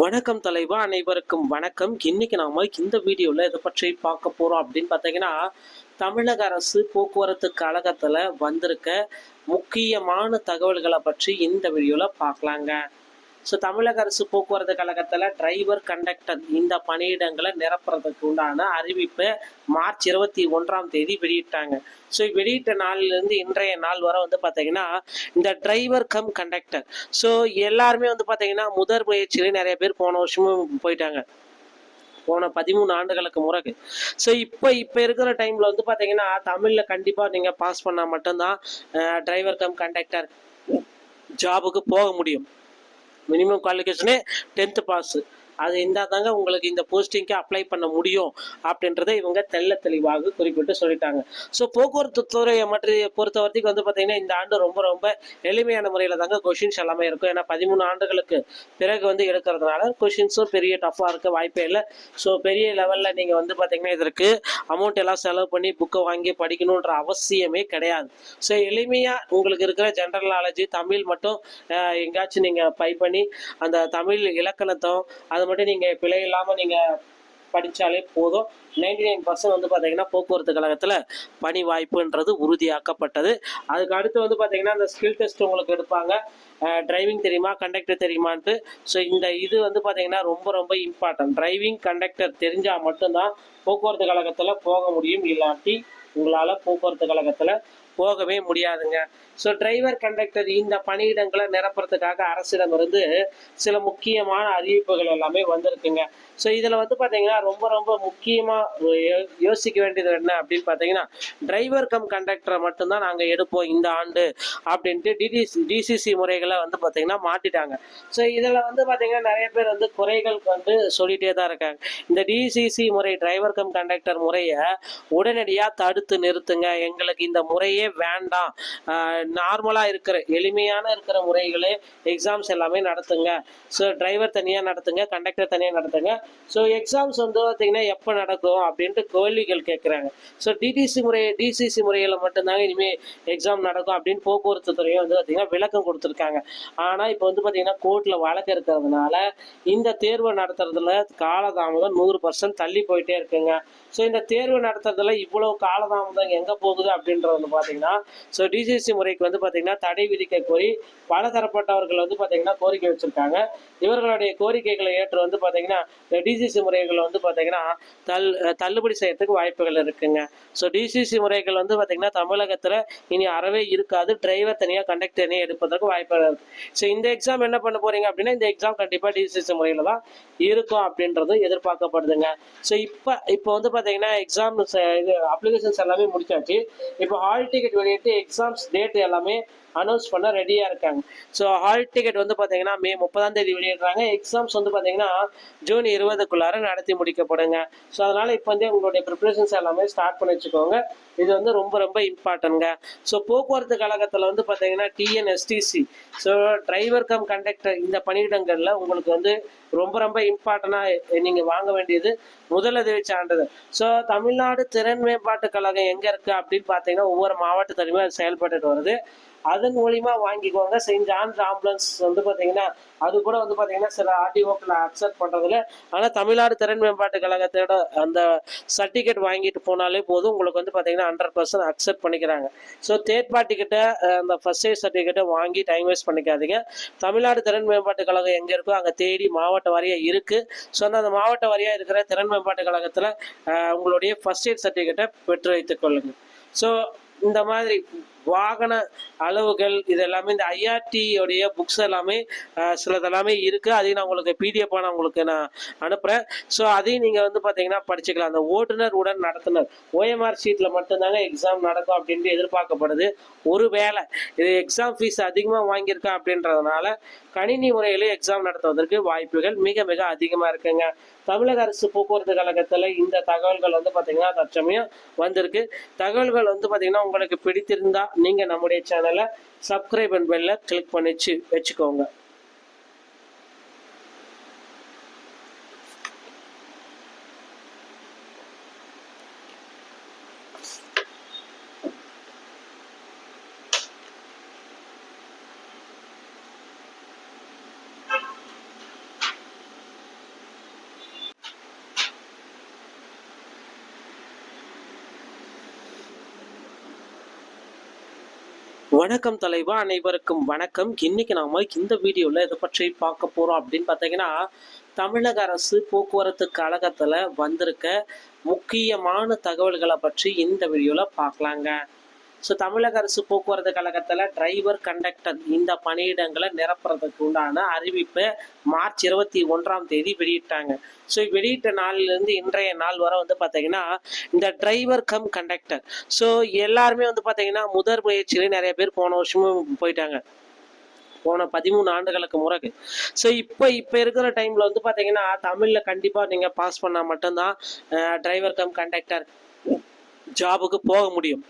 வணக்கம் தலைவா, அனைவருக்கும் வணக்கம். இன்னைக்கு நாம இந்த வீடியோல இதை பற்றி பார்க்க போறோம் அப்படின்னு பார்த்தீங்கன்னா, தமிழக அரசு போக்குவரத்து கழகத்துல வந்திருக்க முக்கியமான தகவல்களை பற்றி இந்த வீடியோல பார்க்கலாங்க. ஸோ தமிழக அரசு போக்குவரத்து கழகத்தில் டிரைவர் கண்டக்டர் இந்த பணியிடங்களை நிரப்புறதுக்கு உண்டான அறிவிப்பை மார்ச் 21 வெளியிட்டாங்க. ஸோ வெளியிட்ட நாளிலிருந்து இன்றைய நாள் வரை வந்து பார்த்தீங்கன்னா இந்த டிரைவர் கம் கண்டக்டர் ஸோ எல்லாருமே வந்து பார்த்தீங்கன்னா முதல் முயற்சியிலே நிறைய பேர் போன வருஷமும் போயிட்டாங்க, போன 13 ஆண்டுகளுக்கு முறகு. ஸோ இப்போ இருக்கிற டைமில் வந்து பார்த்தீங்கன்னா தமிழில் கண்டிப்பாக நீங்கள் பாஸ் பண்ணால் மட்டும்தான் டிரைவர் கம் கண்டக்டர் ஜாபுக்கு போக முடியும். மினிமம் குவாலிஃபிகேஷனே 10th பாஸ். அது இருந்தால் தாங்க உங்களுக்கு இந்த போஸ்டிங்க்கு அப்ளை பண்ண முடியும் அப்படின்றத இவங்க தெளிவாக குறிப்பிட்டு சொல்லிட்டாங்க. ஸோ போக்குவரத்து துறையை பொறுத்த வரைக்கும் வந்து பார்த்தீங்கன்னா இந்த ஆண்டு ரொம்ப ரொம்ப எளிமையான முறையில் தாங்க கொஷின்ஸ் எல்லாமே இருக்கும். ஏன்னா 13 ஆண்டுகளுக்கு பிறகு வந்து எடுக்கிறதுனால கொஷின்ஸும் பெரிய டஃப்பாக இருக்க வாய்ப்பே இல்லை. ஸோ பெரிய லெவலில் நீங்கள் வந்து பார்த்தீங்கன்னா இதற்கு அமௌண்ட் எல்லாம் செலவு பண்ணி புக்கை வாங்கி படிக்கணுன்ற அவசியமே கிடையாது. ஸோ எளிமையாக உங்களுக்கு இருக்கிற ஜென்ரல் நாலேஜ் தமிழ் மட்டும் எங்கேயாச்சும் நீங்கள் பை பண்ணி அந்த தமிழ் இலக்கணத்தை அதை மட்டும் நீங்கள் பிழை இல்லாமல் நீங்கள் படித்தாலே போதும். 99% வந்து பார்த்தீங்கன்னா போக்குவரத்து கழகத்தில் பணி வாய்ப்புன்றது உறுதியாக்கப்பட்டது. அதுக்கு அடுத்து வந்து பார்த்தீங்கன்னா அந்த ஸ்கில் டெஸ்ட் உங்களுக்கு எடுப்பாங்க. டிரைவிங் தெரியுமா, கண்டக்டர் தெரியுமான்ட்டு. ஸோ இந்த இது வந்து பார்த்தீங்கன்னா ரொம்ப ரொம்ப இம்பார்ட்டன்ட். டிரைவிங் கண்டக்டர் தெரிஞ்சால் மட்டும்தான் போக்குவரத்து கழகத்தில் போக முடியும், இல்லாட்டி உங்களால் போக்குவரத்து கழகத்தில் போகவே முடியாதுங்க. ஸோ டிரைவர் கண்டக்டர் இந்த பணியிடங்களை நிரப்புறதுக்காக அரசிடமிருந்து சில முக்கியமான அறிவிப்புகள் எல்லாமே வந்திருக்குங்க. ஸோ இதில் வந்து பார்த்தீங்கன்னா ரொம்ப ரொம்ப முக்கியமாக யோசிக்க வேண்டியது என்ன அப்படின்னு பார்த்தீங்கன்னா, டிரைவர் கம் கண்டக்டரை மட்டும்தான் நாங்கள் எடுப்போம் இந்த ஆண்டு அப்படின்ட்டு டிசிசி முறைகளை வந்து பார்த்தீங்கன்னா மாட்டிட்டாங்க. ஸோ இதில் வந்து பார்த்தீங்கன்னா நிறைய பேர் வந்து குறைகள் வந்து சொல்லிகிட்டே தான் இருக்காங்க. இந்த டிசிசி முறை, டிரைவர் கம் கண்டக்டர் முறையை உடனடியாக தடுத்து நிறுத்துங்க, எங்களுக்கு இந்த முறையே வேண்டாம், நார்மலாக இருக்கிற எளிமையான இருக்கிற முறைகளே எக்ஸாம்ஸ் எல்லாமே நடத்துங்க. ஸோ டிரைவர் தனியாக நடத்துங்க, கண்டக்டர் தனியாக நடத்துங்க. ஸோ எக்ஸாம்ஸ் வந்து பார்த்தீங்கன்னா எப்போ நடக்கும் அப்படின்ட்டு கேள்விகள் கேட்குறாங்க. ஸோ டிசிசி முறையில் மட்டும்தாங்க இனிமேல் எக்ஸாம் நடக்கும் அப்படின்னு போக்குவரத்து துறையை வந்து பார்த்தீங்கன்னா விளக்கம் கொடுத்துருக்காங்க. ஆனால் இப்போ வந்து பார்த்தீங்கன்னா கோர்ட்டில் வழக்கு இருக்கிறதுனால இந்த தேர்வை நடத்துறதுல காலதாமதம் 100% தள்ளி போயிட்டே இருக்குங்க. ஸோ இந்த தேர்வு நடத்துறதுல இவ்வளோ காலதாமதம் எங்கே போகுது அப்படின்றது வந்து பார்த்தீங்கன்னா, ஸோ டிசிசி முறைக்கு வந்து பார்த்தீங்கன்னா தடை விதிக்க கோரி பல தரப்பட்டவர்கள் வந்து பார்த்தீங்கன்னா கோரிக்கை வச்சுருக்காங்க. இவர்களுடைய கோரிக்கைகளை ஏற்று வந்து பார்த்தீங்கன்னா இந்த டிசிசி முறைகள் வந்து பார்த்தீங்கன்னா தள்ளுபடி செய்யறதுக்கு வாய்ப்புகள் இருக்குங்க. ஸோ டிசிசி முறைகள் வந்து பார்த்தீங்கன்னா தமிழகத்தில் இனி அறவே இருக்காது. டிரைவர் தனியாக, கண்டக்டர் தனியாக எடுப்பதற்கு வாய்ப்புகள் இருக்குது. ஸோ இந்த எக்ஸாம் என்ன பண்ண போறீங்க அப்படின்னா, இந்த எக்ஸாம் கண்டிப்பாக டிசிசி முறையில் தான் இருக்கும் அப்படின்றது எதிர்பார்க்கப்படுதுங்க. ஸோ இப்போ வந்து பார்த்தீங்கன்னா எக்ஸாம் இது அப்ளிகேஷன்ஸ் எல்லாமே முடிச்சாச்சு. இப்போ ஹால் டிக்கெட் வெளியிட்டு எக்ஸாம்ஸ் டேட் எல்லாமே அனௌன்ஸ் பண்ண ரெடியாக இருக்காங்க. ஸோ ஹால் டிக்கெட் வந்து பார்த்தீங்கன்னா மே 30 வெளியிடுறாங்க. எக்ஸாம்ஸ் வந்து பார்த்தீங்கன்னா ஜூன் 20 நடத்தி முடிக்கப்படுங்க. ஸோ அதனால் இப்போ வந்து உங்களுடைய ப்ரிப்ரேஷன்ஸ் எல்லாமே ஸ்டார்ட் பண்ணி வச்சுக்கோங்க. இது வந்து ரொம்ப ரொம்ப இம்பார்ட்டன்ங்க. ஸோ போக்குவரத்து கழகத்தில் வந்து பார்த்தீங்கன்னா TNSTC, so driver come conductor இந்த பணியிடங்களில் உங்களுக்கு வந்து ரொம்ப ரொம்ப இம்பார்ட்டண்டாக நீங்கள் வாங்க வேண்டியது முதலுதவி சான்றிதழ். ஸோ தமிழ்நாடு திறன் மேம்பாட்டு கழகம் எங்கே இருக்குது அப்படின்னு பார்த்தீங்கன்னா ஒவ்வொரு மாவட்டத்திலுமே செயல்பட்டு வருது. அதன் மூலிமா வாங்கிக்கோங்க. செயின்ட் ஜான்ஸ் ஆம்புலன்ஸ் வந்து பார்த்தீங்கன்னா அது கூட வந்து பார்த்தீங்கன்னா சில ஆர்டிஓக்களை அக்செப்ட் பண்ணுறதில்ல. ஆனால் தமிழ்நாடு திறன் மேம்பாட்டு கழகத்தோட அந்த சர்டிஃபிகேட் வாங்கிட்டு போனாலே போதும், உங்களுக்கு வந்து பார்த்தீங்கன்னா 100% அக்செப்ட் பண்ணிக்கிறாங்க. ஸோ தேர்ட் பார்ட்டிக்கிட்ட அந்த ஃபர்ஸ்ட் எய்ட் சர்டிஃபிகேட்டை வாங்கி டைம் வேஸ்ட் பண்ணிக்காதீங்க. தமிழ்நாடு திறன் மேம்பாட்டு கழகம் எங்கே இருக்கோ அங்கே தேடி மாவட்ட வாரியாக இருக்குது. ஸோ அந்த மாவட்ட வாரியாக இருக்கிற திறன் மேம்பாட்டு கழகத்தில் உங்களுடைய ஃபர்ஸ்ட் எய்ட் சர்டிஃபிகேட்டை பெற்று வைத்துக் கொள்ளுங்கள். ஸோ இந்த மாதிரி வாகன அளவுகள் இது எல்லாமே இந்த ஐஆர்டியோடைய புக்ஸ் எல்லாமே சிலதெல்லாமே இருக்குது. அதையும் நான் உங்களுக்கு பிடிஎஃபாக நான் உங்களுக்கு நான் அனுப்புகிறேன். ஸோ அதையும் நீங்கள் வந்து பார்த்தீங்கன்னா படிச்சுக்கலாம். அந்த ஓட்டுநர் உடன் நடத்துனர் ஓஎம்ஆர் ஷீட்டில் மட்டும்தாங்க எக்ஸாம் நடக்கும் அப்படின்ட்டு எதிர்பார்க்கப்படுது. ஒருவேளை இது எக்ஸாம் ஃபீஸ் அதிகமாக வாங்கியிருக்கா அப்படின்றதுனால கணினி முறையில் எக்ஸாம் நடத்துவதற்கு வாய்ப்புகள் மிக மிக அதிகமாக இருக்குங்க. தமிழக அரசு போக்குவரத்து கழகத்தில் இந்த தகவல்கள் வந்து பார்த்தீங்கன்னா தற்சமயம் வந்திருக்கு. தகவல்கள் வந்து பார்த்தீங்கன்னா உங்களுக்கு பிடித்திருந்தா நீங்கள் நம்முடைய சேனலை சப்ஸ்கிரைப் அண்ட் பெல்ல கிளிக் பண்ணி வச்சுக்கோங்க. வணக்கம் தலைவா, அனைவருக்கும் வணக்கம். இன்னைக்கு நாம இந்த வீடியோல இதை பற்றி பார்க்க போறோம் அப்படின்னு பார்த்தீங்கன்னா, தமிழக அரசு போக்குவரத்து கழகத்துல வந்திருக்க முக்கியமான தகவல்களை பற்றி இந்த வீடியோல பார்க்கலாங்க. ஸோ தமிழக அரசு போக்குவரத்து கழகத்தில் டிரைவர் கண்டக்டர் இந்த பணியிடங்களை நிரப்புறதுக்கு உண்டான அறிவிப்பை மார்ச் 21 வெளியிட்டாங்க. ஸோ வெளியிட்ட நாளிலிருந்து இன்றைய நாள் வரை வந்து பார்த்தீங்கன்னா இந்த டிரைவர் கம் கண்டக்டர் ஸோ எல்லாருமே வந்து பார்த்தீங்கன்னா முதல் முயற்சியிலே நிறைய பேர் போன வருஷமும் போயிட்டாங்க, போன 13 ஆண்டுகளுக்கு முறகு. ஸோ இப்போ இருக்கிற டைமில் வந்து பார்த்தீங்கன்னா தமிழில் கண்டிப்பாக நீங்கள் பாஸ் பண்ணால் மட்டும்தான் டிரைவர் கம் கண்டக்டர் ஜாபுக்கு போக முடியும்.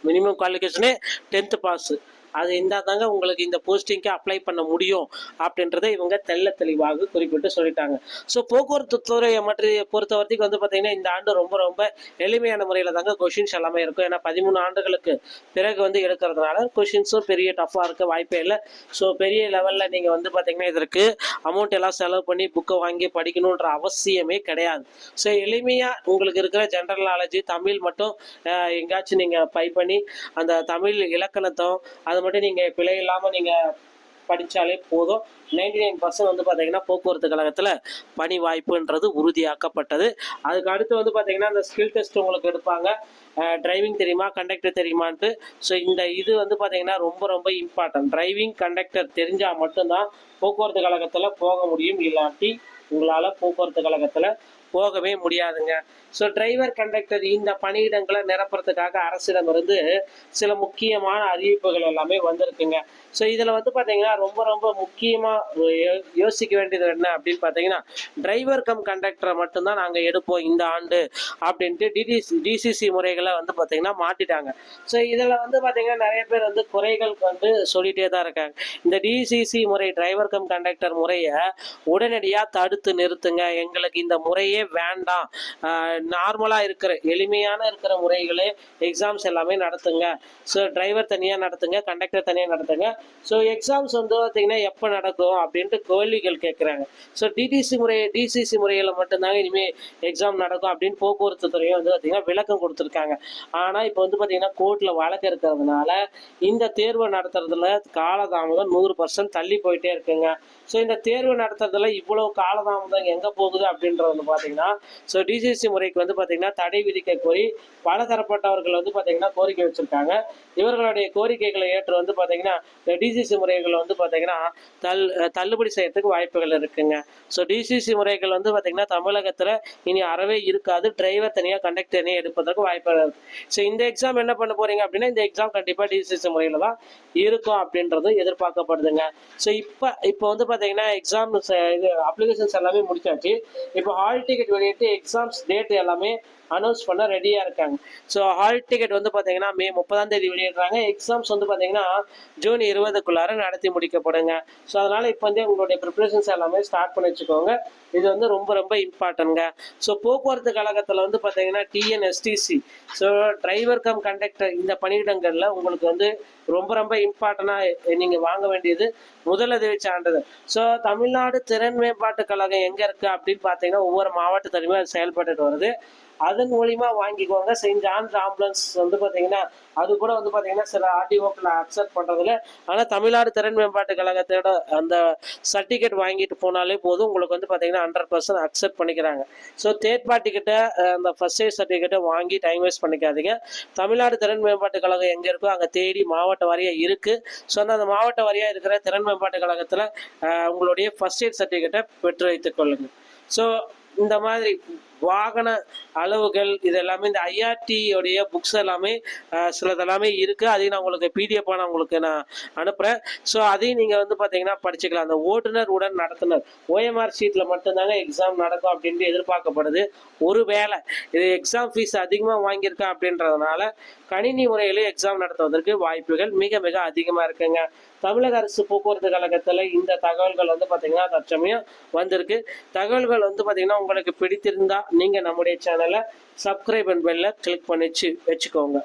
மினிமம் குவாலிஃபிகேஷனே 10th பாஸ், அது இருந்தால் தாங்க உங்களுக்கு இந்த போஸ்டிங்க்கு அப்ளை பண்ண முடியும் அப்படின்றத இவங்க தெளிவாக குறிப்பிட்டு சொல்லிட்டாங்க. ஸோ போக்குவரத்து துறையை பொறுத்த வரைக்கும் வந்து பார்த்தீங்கன்னா இந்த ஆண்டு ரொம்ப ரொம்ப எளிமையான முறையில் தாங்க கொஷின்ஸ் எல்லாமே இருக்கும். ஏன்னா 13 ஆண்டுகளுக்கு பிறகு வந்து எடுக்கிறதுனால கொஷின்ஸும் பெரிய டஃப்பாக இருக்க வாய்ப்பே இல்லை. ஸோ பெரிய லெவலில் நீங்கள் வந்து பார்த்தீங்கன்னா இதற்கு அமௌண்ட் எல்லாம் செலவு பண்ணி புக்கை வாங்கி படிக்கணுன்ற அவசியமே கிடையாது. ஸோ எளிமையாக உங்களுக்கு இருக்கிற ஜென்ரல் நாலேஜ் தமிழ் மட்டும் எங்கேயாச்சும் நீங்கள் பை பண்ணி அந்த தமிழ் இலக்கணத்தை அது மட்டும் நீங்கள் பிழை இல்லாமல் நீங்கள் படித்தாலே போதும். 99% வந்து பார்த்தீங்கன்னா போக்குவரத்து கழகத்தில் பணி வாய்ப்புன்றது உறுதியாக்கப்பட்டது. அதுக்கு அடுத்து வந்து பார்த்தீங்கன்னா இந்த ஸ்கில் டெஸ்ட் உங்களுக்கு எடுப்பாங்க. டிரைவிங் தெரியுமா, கண்டக்டர் தெரியுமான்ட்டு. ஸோ இது வந்து பார்த்தீங்கன்னா ரொம்ப ரொம்ப இம்பார்ட்டன்ட். டிரைவிங் கண்டக்டர் தெரிஞ்சால் மட்டும்தான் போக்குவரத்து கழகத்தில் போக முடியும், இல்லாட்டி உங்களால் போக்குவரத்து கழகத்தில் போகவே முடியாதுங்க. ஸோ டிரைவர் கண்டக்டர் இந்த பணியிடங்களை நிரப்புறதுக்காக அரசிடமிருந்து சில முக்கியமான அறிவிப்புகள் எல்லாமே வந்திருக்குங்க. ஸோ இதில் வந்து பார்த்தீங்கன்னா ரொம்ப ரொம்ப முக்கியமாக யோசிக்க வேண்டியது என்ன அப்படின்னு பார்த்தீங்கன்னா, டிரைவர் கம் கண்டக்டரை மட்டும்தான் நாங்கள் எடுப்போம் இந்த ஆண்டு அப்படின்ட்டு டிசிசி முறைகளை வந்து பார்த்தீங்கன்னா மாட்டிட்டாங்க. ஸோ இதில் வந்து பார்த்தீங்கன்னா நிறைய பேர் வந்து குறைகள் வந்து சொல்லிகிட்டே தான் இருக்காங்க. இந்த டிசிசி முறை டிரைவர் கம் கண்டக்டர் முறையை உடனடியாக தடுத்து நிறுத்துங்க, எங்களுக்கு இந்த முறையே வேண்டாம், நார்மலாக இருக்கிற எளிமையான இருக்கிற முறைகளே எக்ஸாம்ஸ் எல்லாமே நடத்துங்க. ஸோ டிரைவர் தனியாக நடத்துங்க, கண்டக்டர் தனியாக நடத்துங்க. ஸோ எக்ஸாம்ஸ் வந்து பார்த்தீங்கன்னா எப்போ நடக்கும் அப்படின்ட்டு கேள்விகள் கேட்குறாங்க. ஸோ டிசிசி முறையில் மட்டும்தாங்க இனிமேல் எக்ஸாம் நடக்கும் அப்படின்னு போக்குவரத்து துறையை வந்து பார்த்தீங்கன்னா விளக்கம் கொடுத்துருக்காங்க. ஆனால் இப்போ வந்து பார்த்தீங்கன்னா கோர்ட்டில் வழக்கு இருக்கிறதுனால இந்த தேர்வை நடத்துறதுல காலதாமதம் 100% தள்ளி போயிட்டே இருக்குங்க. ஸோ இந்த தேர்வு நடத்துறதுல இவ்வளவு காலதாமதம் எங்கே போகுது அப்படின்றது வந்து பார்த்தீங்கன்னா, ஸோ டிசிசி முறைக்கு வந்து பார்த்தீங்கன்னா தடை விதிக்க கோரி பல தரப்பட்டவர்கள் வந்து பார்த்தீங்கன்னா கோரிக்கை வச்சுருக்காங்க. இவர்களுடைய கோரிக்கைகளை ஏற்று வந்து பார்த்தீங்கன்னா இந்த டிசிசி முறைகள் வந்து பார்த்தீங்கன்னா தள்ளுபடி செய்யறதுக்கு வாய்ப்புகள் இருக்குங்க. ஸோ டிசிசி முறைகள் வந்து பார்த்தீங்கன்னா தமிழகத்தில் இனி அறவே இருக்காது, டிரைவர் தனியாக கண்டக்டர் தனியாக எடுப்பதற்கு வாய்ப்புகள் இருக்குது. ஸோ இந்த எக்ஸாம் என்ன பண்ண போறீங்க அப்படின்னா, இந்த எக்ஸாம் கண்டிப்பாக டிசிசி முறையில் தான் இருக்கும் அப்படின்றது எதிர்பார்க்கப்படுதுங்க. ஸோ இப்போ வந்து பார்த்தீங்கன்னா எக்ஸாம் இது அப்ளிகேஷன்ஸ் எல்லாமே முடிச்சாச்சு. இப்போ ஹால் டிக்கெட் வெளியிட்டு எக்ஸாம்ஸ் டேட் எல்லாமே அனௌன்ஸ் பண்ண ரெடியாக இருக்காங்க. ஸோ ஹால் டிக்கெட் வந்து பார்த்தீங்கன்னா மே 30 வெளியிடுறாங்க. எக்ஸாம்ஸ் வந்து பார்த்தீங்கன்னா ஜூன் 20க்குள்ளார நடத்தி முடிக்கப்படுங்க. ஸோ அதனால் இப்போ வந்து உங்களுடைய ப்ரிப்ரேஷன்ஸ் எல்லாமே ஸ்டார்ட் பண்ணி வச்சுக்கோங்க. இது வந்து ரொம்ப ரொம்ப இம்பார்ட்டன்ட்ங்க. ஸோ போக்குவரத்து கழகத்தில் வந்து பார்த்தீங்கன்னா TNSTC so driver come conductor இந்த பணியிடங்களில் உங்களுக்கு வந்து ரொம்ப ரொம்ப இம்பார்ட்டண்டாக நீங்கள் வாங்க வேண்டியது முதலுதவி சான்றிதழ். ஸோ தமிழ்நாடு திறன் மேம்பாட்டு கழகம் எங்கே இருக்குது அப்படின்னு பார்த்தீங்கன்னா ஒவ்வொரு மாவட்டத்திலுமே அது செயல்பட்டுட்டு வருது. அதன் மூலிமா வாங்கிக்குவாங்க. செயின்ட் ஜான்ஸ் ஆம்புலன்ஸ் வந்து பார்த்தீங்கன்னா அது கூட வந்து பார்த்தீங்கன்னா சில ஆர்டிஓக்களை அக்செப்ட் பண்ணுறதில்ல. ஆனால் தமிழ்நாடு திறன் மேம்பாட்டு கழகத்தோட அந்த சர்டிஃபிகேட் வாங்கிட்டு போனாலே போதும், உங்களுக்கு வந்து பார்த்தீங்கன்னா 100% அக்செப்ட் பண்ணிக்கிறாங்க. ஸோ தேர்ட் பார்ட்டிக்கிட்ட அந்த ஃபர்ஸ்ட் எய்ட் சர்டிஃபிகேட்டை வாங்கி டைம் வேஸ்ட் பண்ணிக்காதீங்க. தமிழ்நாடு திறன் மேம்பாட்டு கழகம் எங்கே இருக்கோ அங்கே தேடி மாவட்ட வாரியாக இருக்குது. ஸோ அந்த மாவட்ட வாரியாக இருக்கிற திறன் மேம்பாட்டு கழகத்தில் உங்களுடைய ஃபர்ஸ்ட் எய்ட் சர்டிஃபிகேட்டை பெற்று வைத்துக் கொள்ளுங்கள். ஸோ இந்த மாதிரி வாகன அளவுகள் இது எல்லாமே இந்த ஐஆர்டியோடைய புக்ஸ் எல்லாமே சிலதெல்லாமே இருக்குது. அதையும் நான் உங்களுக்கு பிடிஎஃபாக நான் உங்களுக்கு அனுப்புகிறேன். ஸோ அதையும் நீங்கள் வந்து பார்த்தீங்கன்னா படிச்சுக்கலாம். அந்த ஓட்டுநர் உடன் நடத்துனர் ஓஎம்ஆர் ஷீட்டில் மட்டும்தாங்க எக்ஸாம் நடக்கும் அப்படின்ட்டு எதிர்பார்க்கப்படுது. ஒருவேளை இது எக்ஸாம் ஃபீஸ் அதிகமாக வாங்கியிருக்கேன் அப்படின்றதுனால கணினி முறையில் எக்ஸாம் நடத்துவதற்கு வாய்ப்புகள் மிக மிக அதிகமாக இருக்குங்க. தமிழக அரசு போக்குவரத்து கழகத்தில் இந்த தகவல்கள் வந்து பார்த்தீங்கன்னா தற்சமயம் வந்திருக்கு. தகவல்கள் வந்து பார்த்தீங்கன்னா உங்களுக்கு பிடித்திருந்தா நீங்கள் நம்முடைய சேனலை சப்ஸ்கிரைப் அண்ட் பெல்ல கிளிக் பண்ணி வச்சுக்கோங்க.